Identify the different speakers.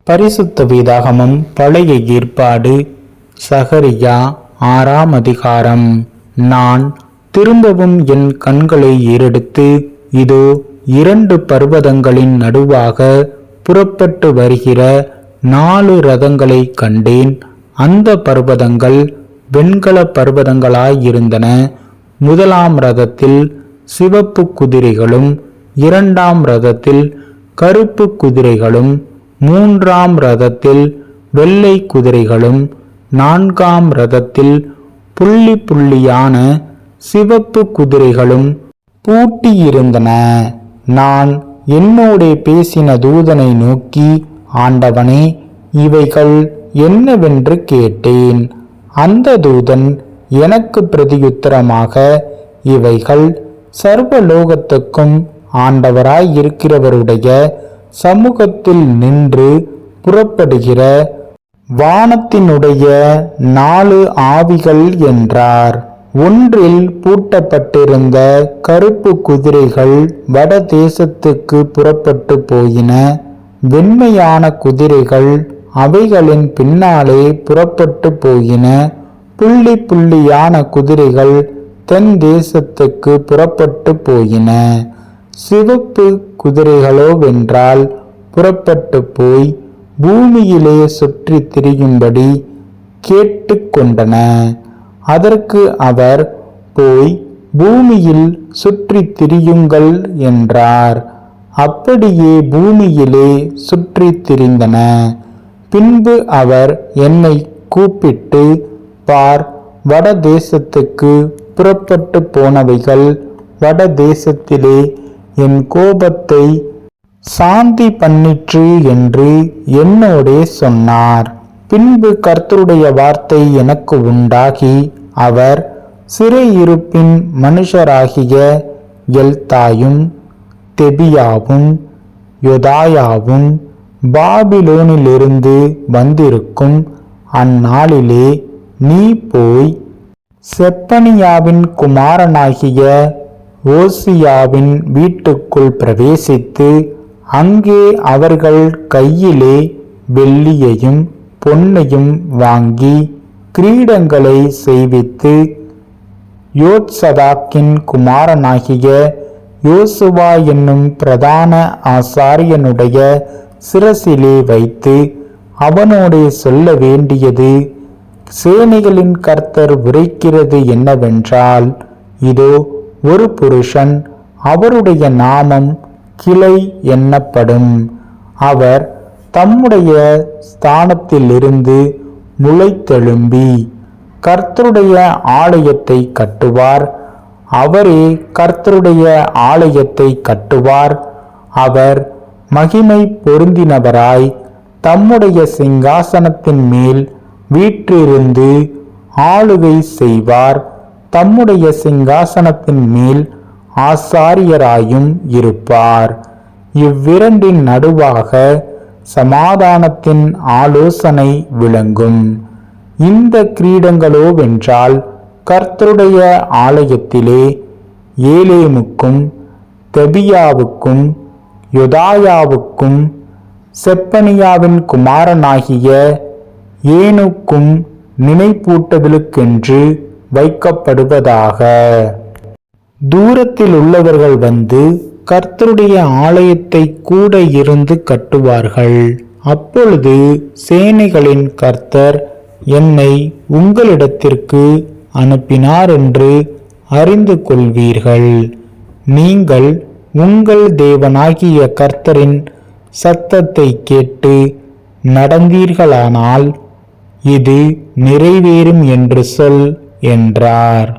Speaker 1: பரிசுத்த வேதாகமம் பழைய ஏற்பாடு சகரியா 6ஆம் அதிகாரம். நான் திரும்பவும் என் கண்களை ஏறெடுத்து, இதோ 2 பர்வதங்களின் நடுவாக புறப்பட்டு வருகிற 4 இரதங்களை கண்டேன். அந்த பர்வதங்கள் வெண்கல பர்வதங்களாயிருந்தன. முதலாம் இரதத்தில் சிவப்பு குதிரைகளும், 2ஆம் இரதத்தில் கருப்பு குதிரைகளும், 3ஆம் இரதத்தில் வெள்ளை குதிரைகளும், 4ஆம் இரதத்தில் புள்ளி புள்ளியான சிவப்பு குதிரைகளும் பூட்டியிருந்தன. நான் என்னோடே பேசின தூதனை நோக்கி, ஆண்டவனே, இவைகள் என்னவென்று கேட்டேன். அந்த தூதன் எனக்கு பிரதியுத்தரமாக, இவைகள் சர்வலோகத்துக்கும் ஆண்டவராயிருக்கிறவருடைய சமூகத்தில் நின்று புறப்படுகிற வானத்தினுடைய 4 ஆவிகள் என்றார். ஒன்றில் பூட்டப்பட்டிருந்த கருப்பு குதிரைகள் வட தேசத்துக்கு புறப்பட்டு போயின. வெண்மையான குதிரைகள் அவைகளின் பின்னாலே புறப்பட்டு போயின. புள்ளி புள்ளியான குதிரைகள் தென் தேசத்துக்கு புறப்பட்டு போயின. சிவப்பு குதிரைகளோவென்றால் புறப்பட்டு போய் பூமியிலே சுற்றி திரியும்படி கேட்டுக்கொண்டன. அதற்கு அவர், போய் பூமியில் சுற்றி திரியுங்கள் என்றார். அப்படியே பூமியிலே சுற்றி திரிந்தன. பின்பு அவர் என்னை கூப்பிட்டு, பார், வட தேசத்துக்கு புறப்பட்டு போனவைகள் வட தேசத்திலே என் கோபத்தை சாந்தி பண்ணிற்று என்று என்னோடே சொன்னார். பின்பு கர்த்தருடைய வார்த்தை எனக்கு உண்டாகி, அவர் சிறையிருப்பின் மனுஷராகிய எல்தாயும் தெபியாவும் யோதாயாவும் பாபிலோனிலிருந்து வந்திருக்கும் அந்நாளிலே நீ போய் செப்பனியாவின் குமாரனாகிய ஓசியாவின் வீட்டுக்குள் பிரவேசித்து, அங்கே அவர்கள் கையிலே வெள்ளியையும் பொன்னையும் வாங்கி கிரீடங்களை செய்வித்து, யோத்சதாக்கின் குமாரனாகிய யோசுவா என்னும் பிரதான ஆசாரியனுடைய சிரசிலே வைத்து, அவனோடே சொல்ல வேண்டியது, சேனைகளின் கர்த்தர் உரைக்கிறது என்னவென்றால், இதோ ஒரு புருஷன், அவருடைய நாமம் கிளை என்னப்படும். அவர் தம்முடைய ஸ்தானத்திலிருந்து முளைத்தெழும்பி கர்த்தருடைய ஆலயத்தை கட்டுவார். அவரே கர்த்தருடைய ஆலயத்தை கட்டுவார். அவர் மகிமை பொருந்தினவராய் தம்முடைய சிங்காசனத்தின் மேல் வீற்றிருந்து ஆளுகை செய்வார். தம்முடைய சிங்காசனத்தின் மேல் ஆசாரியராயும் இருப்பார். இவ்விரண்டின் நடுவாக சமாதானத்தின் ஆலோசனை விளங்கும். இந்த கிரீடங்களோவென்றால் கர்த்தருடைய ஆலயத்திலே ஏலேமுக்கும் தெபியாவுக்கும் யோதாயாவுக்கும் செப்பனியாவின் குமாரனாகிய ஏனுக்கும் நினைப்பூட்டுதலுக்கென்று வைக்கப்படுவதாக. தூரத்தில் உள்ளவர்கள் வந்து கர்த்தருடைய ஆலயத்தை கூட இருந்து கட்டுவார்கள். அப்பொழுது சேனைகளின் கர்த்தர் என்னை உங்களிடத்திற்கு அனுப்பினார் என்று அறிந்து கொள்வீர்கள். நீங்கள் உங்கள் தேவனாகிய கர்த்தரின் சத்தத்தை கேட்டு நடந்தீர்களானால் இது நிறைவேறும் என்று சொல் என்றார்.